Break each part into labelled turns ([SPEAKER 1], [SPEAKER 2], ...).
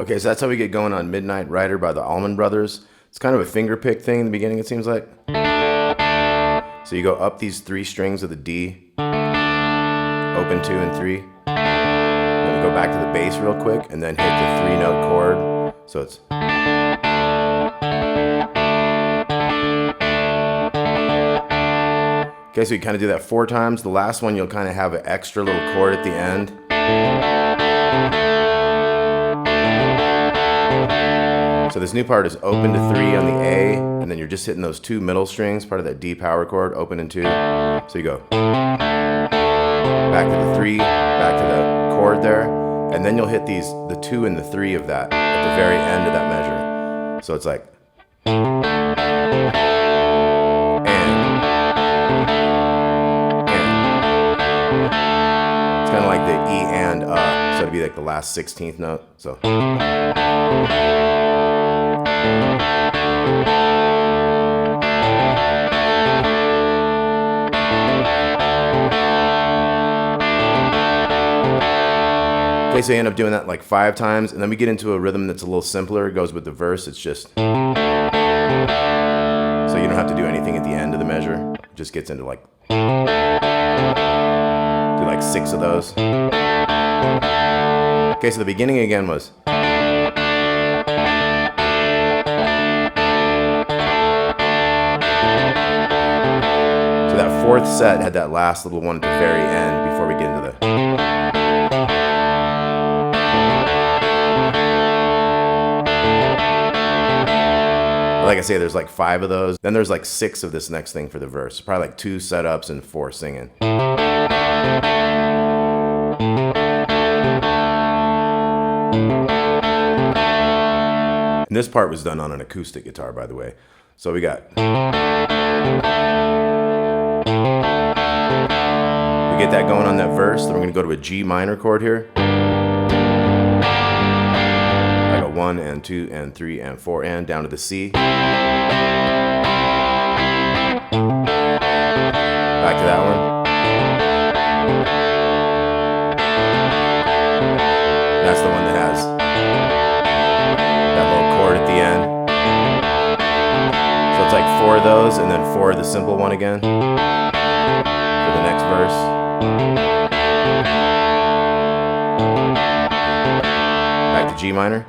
[SPEAKER 1] Okay, so that's how we get going on Midnight Rider by the Allman Brothers. It's kind of a finger pick thing in the beginning, it seems like. So you go up these 3 strings of the D, open 2 and 3. Then go back to the bass real quick, and then hit the 3-note chord. So it's... Okay, so you kind of do that 4 times. The last one, you'll kind of have an extra little chord at the end. So this new part is open to 3 on the A, and then you're just hitting those 2 middle strings, part of that D power chord, open and 2. So you go back to the 3, back to the chord there, and then you'll hit the 2 and the 3 of that at the very end of that measure. So it's like... It's kind of like the E and so it'd be like the last 16th note. So. Okay, so you end up doing that like 5 times, and then we get into a rhythm that's a little simpler. It goes with the verse. It's just... So you don't have to do anything at the end of the measure. It just gets into like... Like 6 of those. Okay, so the beginning again was... So that 4th set had that last little one at the very end before we get into the... Like I say, there's like 5 of those. Then there's like 6 of this next thing for the verse. Probably like 2 setups and 4 singing. And this part was done on an acoustic guitar, by the way. So we got... We get that going on that verse, then we're going to go to a G minor chord here. I got 1 and 2 and 3 and 4 and down to the C. Back to that one. And that's the one that has that little chord at the end. So it's like 4 of those and then 4 of the simple one again for the next verse. Back to G minor.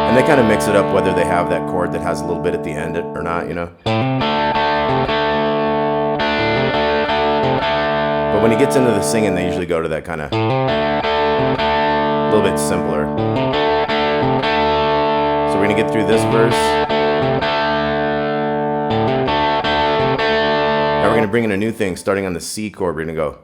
[SPEAKER 1] And they kind of mix it up whether they have that chord that has a little bit at the end or not, you know. But when he gets into the singing, they usually go to that kind of a little bit simpler. So we're going to get through this verse. Now we're going to bring in a new thing, starting on the C chord. We're going to go.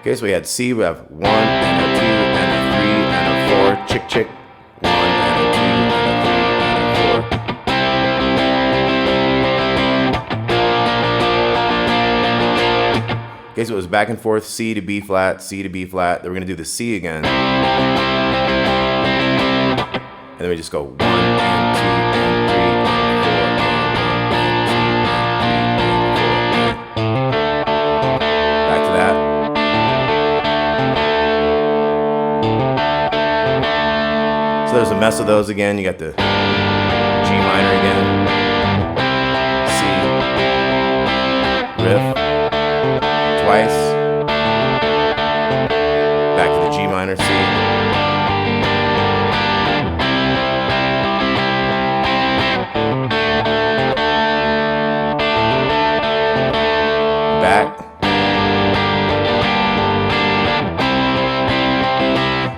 [SPEAKER 1] Okay, so we had C, we have 1 and a 2 and a 3 and a 4, chick chick. 1 and a 2 and a 3 and a 4. Okay, so it was back and forth, C to B flat, C to B flat. Then we're going to do the C again. And then we just go 1 and 2 and 3 and 4. Back to that. So there's a mess of those again. You got the G minor again, C, riff, twice, back to the G minor, C, back.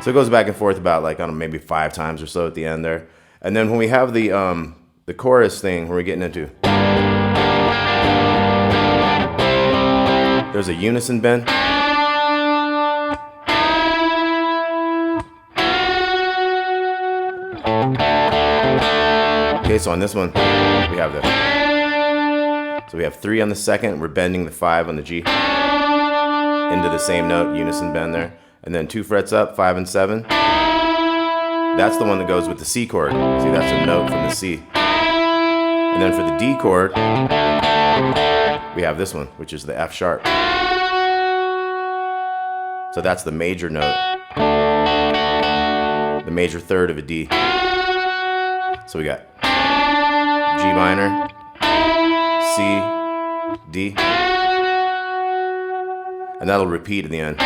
[SPEAKER 1] So it goes back and forth about like, I don't know, maybe 5 times or so at the end there. And then when we have the chorus thing where we're getting into, there's a unison bend. Okay, so on this one, we have the, so we have 3 on the second, we're bending the 5 on the G into the same note, unison bend there. And then 2 frets up, 5 and 7. That's the one that goes with the C chord. See, that's a note from the C. And then for the D chord, we have this one, which is the F sharp. So that's the major note, the major third of a D. So we got G minor, C, D, and that'll repeat at the end.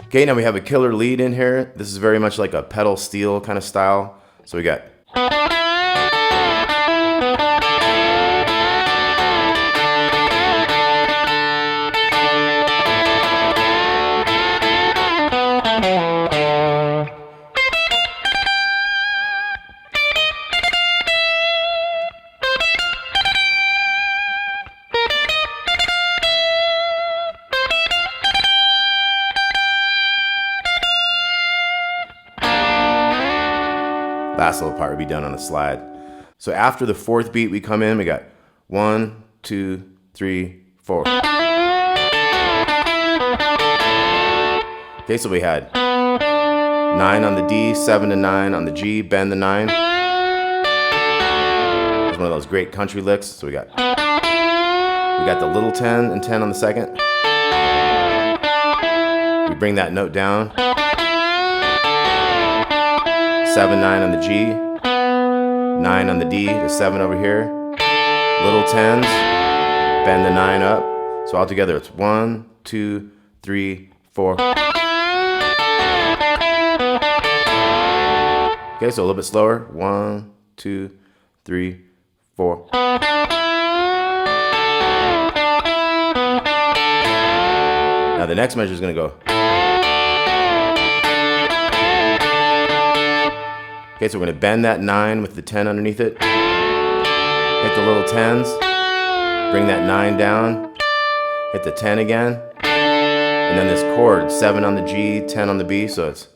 [SPEAKER 1] Okay, now we have a killer lead in here. This is very much like a pedal steel kind of style. So we got last little part will be done on a slide. So after the 4th beat, we come in, we got 1, 2, 3, 4. Okay, so we had 9 on the D, 7 and 9 on the G, bend the 9. It's one of those great country licks. So we got the little 10 and 10 on the second. We bring that note down. 7, 9 on the G, 9 on the D, the 7 over here, little 10s, bend the 9 up. So all together it's 1, 2, 3, 4. Okay, so a little bit slower. 1, 2, 3, 4. Now the next measure is going to go. Okay, so we're going to bend that 9 with the 10 underneath it. Hit the little 10s. Bring that 9 down. Hit the 10 again. And then this chord, 7 on the G, 10 on the B, so it's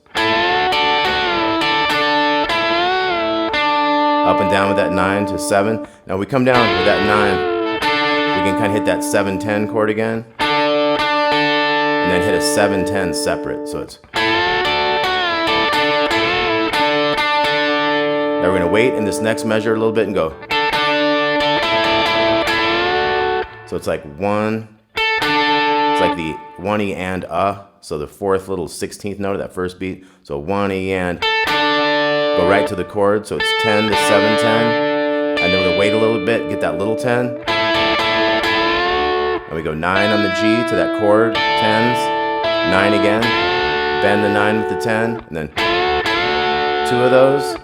[SPEAKER 1] up and down with that 9 to 7. Now we come down with that 9. We can kind of hit that 7-10 chord again. And then hit a 7-10 separate, so it's. Now we're going to wait in this next measure a little bit and go. So it's like 1, it's like the 1E and so the 4th little 16th note of that first beat. So 1E and, go right to the chord, so it's 10 to 7-10. And then we're going to wait a little bit, get that little 10. And we go 9 on the G to that chord, 10s, 9 again, bend the 9 with the 10, and then 2 of those.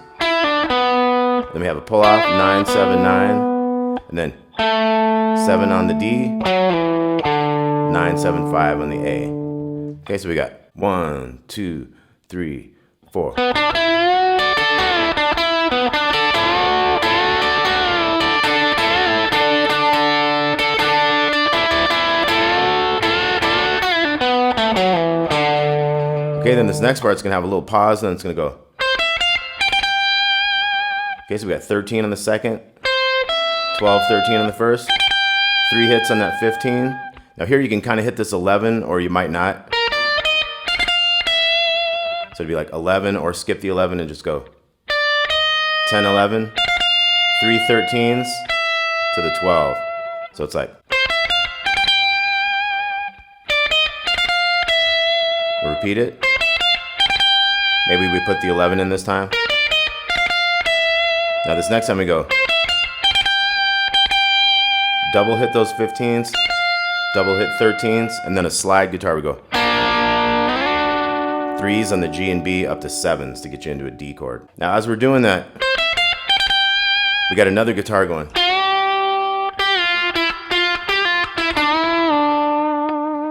[SPEAKER 1] Then we have a pull off, 9, 7, 9, and then 7 on the D, 9, 7, 5 on the A. Okay, so we got 1, 2, 3, 4. Okay, then this next part's gonna have a little pause, and then it's gonna go. Okay, so we got 13 on the second, 12, 13 on the first, 3 hits on that 15. Now here you can kind of hit this 11, or you might not. So it'd be like 11, or skip the 11 and just go 10, 11, 3 13s to the 12. So it's like. We'll repeat it. Maybe we put the 11 in this time. Now this next time we go. Double hit those 15s, double hit 13s, and then a slide guitar we go. 3s on the G and B up to 7s to get you into a D chord. Now as we're doing that, we got another guitar going.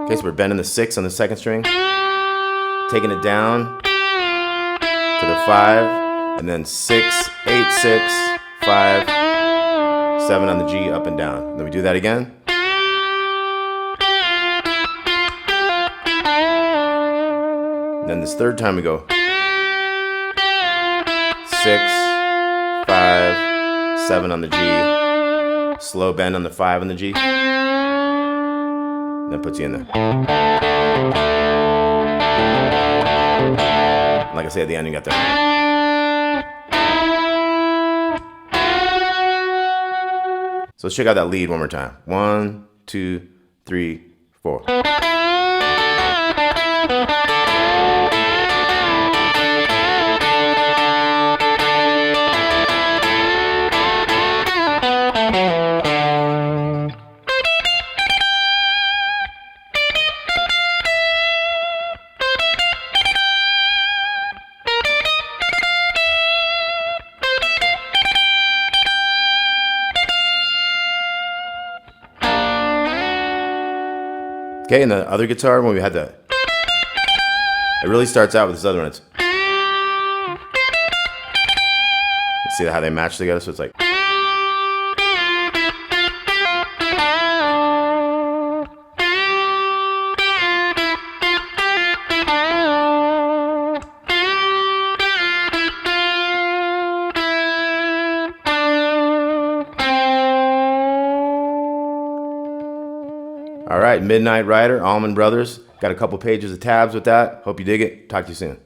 [SPEAKER 1] Okay, so we're bending the 6 on the second string, taking it down to the 5, and then 6, 8, 6, 5, 7 on the G, up and down. Then we do that again. Then this third time we go 6, 5, 7 on the G, slow bend on the 5 on the G, and that puts you in there. Like I say, at the end you got that. So let's check out that lead one more time. 1, 2, 3, 4. Okay, and the other guitar, when we had the, it really starts out with this other one. It's, see how they match together? So it's like. All right, Midnight Rider, Allman Brothers. Got a couple pages of tabs with that. Hope you dig it. Talk to you soon.